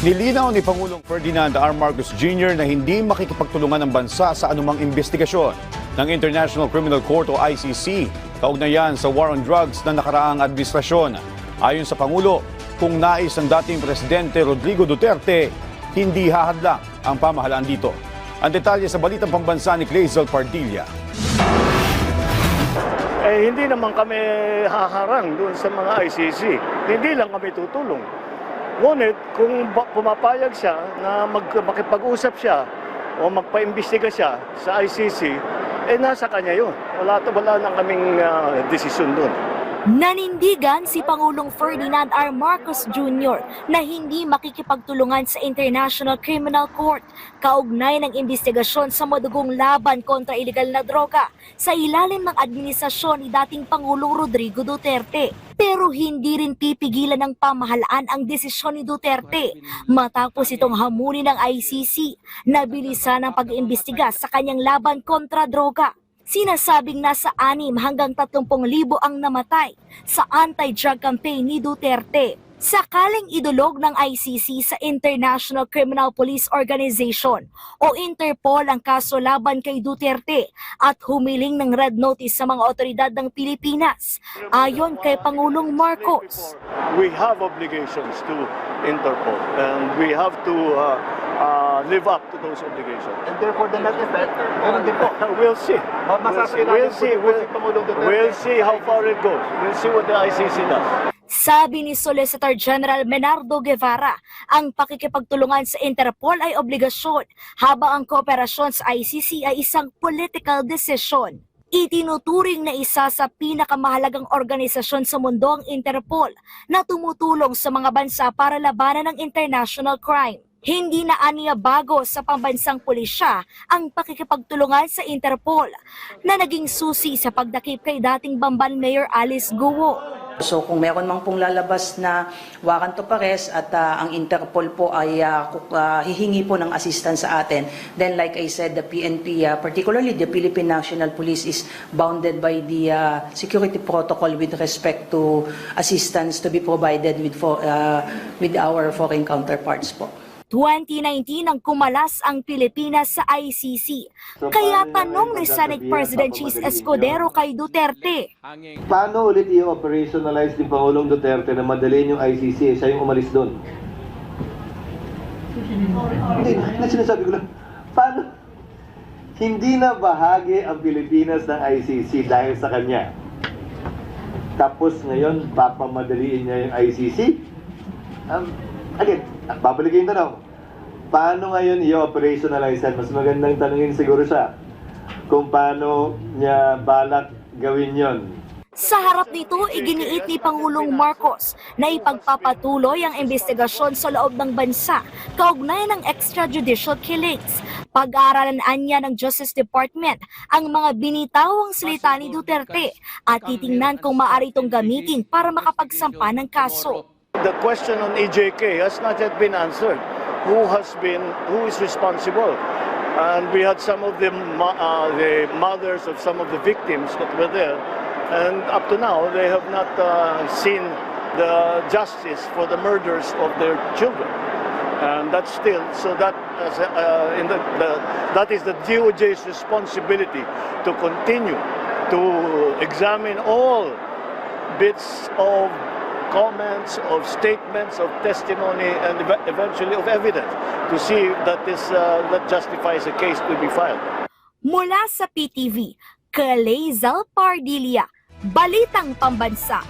Nilinaw ni Pangulong Ferdinand R. Marcos Jr. na hindi makikipagtulungan ng bansa sa anumang investigasyon ng International Criminal Court o ICC kaugnayan sa war on drugs na nakaraang administrasyon. Ayon sa Pangulo, kung nais ng dating Presidente Rodrigo Duterte, hindi hahadlang ang pamahalaan dito. Ang detalye sa Balitang Pambansa ni Clazel Pardilla. Hindi naman kami haharang doon sa mga ICC. Hindi lang kami tutulong. Ngunit kung pumapayag siya na makipag-usap siya o magpa-imbestiga siya sa ICC, nasa kanya yun. Wala nang kaming desisyon doon. Nanindigan si Pangulong Ferdinand R. Marcos Jr. na hindi makikipagtulungan sa International Criminal Court kaugnay ng investigasyon sa madugong laban kontra ilegal na droga sa ilalim ng administrasyon ni dating Pangulong Rodrigo Duterte. Pero hindi rin pipigilan ng pamahalaan ang desisyon ni Duterte matapos itong hamunin ng ICC na bilisan ang pag-iimbestiga sa kanyang laban kontra droga. Sinasabing nasa 6 hanggang 30,000 ang namatay sa anti-drug campaign ni Duterte. Sakaling idulog ng ICC sa International Criminal Police Organization o Interpol ang kaso laban kay Duterte at humiling ng red notice sa mga otoridad ng Pilipinas, ayon kay Pangulong Marcos. We have obligations to Interpol and we have to live up to those obligations. And therefore, the net effect, meron din po. We'll see. We'll see how far it goes. We'll see what the ICC does. Sabi ni Solicitor General Menardo Guevara, ang pakikipagtulungan sa Interpol ay obligasyon habang ang kooperasyon sa ICC ay isang political decision. Itinuturing na isa sa pinakamahalagang organisasyon sa mundo ang Interpol na tumutulong sa mga bansa para labanan ng international crime. Hindi na aniya bago sa pambansang pulisya ang pakikipagtulungan sa Interpol na naging susi sa pagdakip kay dating Bamban Mayor Alice Guo. So kung meron mang pong lalabas na warrant of arrest at ang Interpol po ay hihingi po ng assistance sa atin, then like I said, the PNP, particularly the Philippine National Police, is bounded by the security protocol with respect to assistance to be provided with our foreign counterparts po. 2019 ang kumalas ang Pilipinas sa ICC. Kaya tanong ni Senate President Chis Escudero kay Duterte. Paano ulit i-operationalize ni Pangulong Duterte na madalhin yung ICC? Siya yung umalis doon. Hindi, sinasabi ko lang. Paano? Hindi na bahagi ang Pilipinas ng ICC dahil sa kanya. Tapos ngayon, papamadaliin niya yung ICC? Again, babalikin yung tanong. Paano ngayon i-operationalize? Mas magandang tanungin siguro siya kung paano niya balak gawin yon. Sa harap nito, iginiit ni Pangulong Marcos na ipagpapatuloy ang investigasyon sa loob ng bansa kaugnay ng extrajudicial killings. Pag-aaralan niya ng Justice Department ang mga binitawang salita ni Duterte at titingnan kung maaari itong gamitin para makapagsampa ng kaso. The question on EJK has not yet been answered. Who is responsible? And we had some of the mothers of some of the victims that were there, and up to now they have not seen the justice for the murders of their children. And that's still that is the DOJ's responsibility to continue to examine all bits of comments, of statements, of testimony, and eventually of evidence to see that that justifies a case to be filed. Mula sa PTV, Clazel Pardilla, Balitang Pambansa.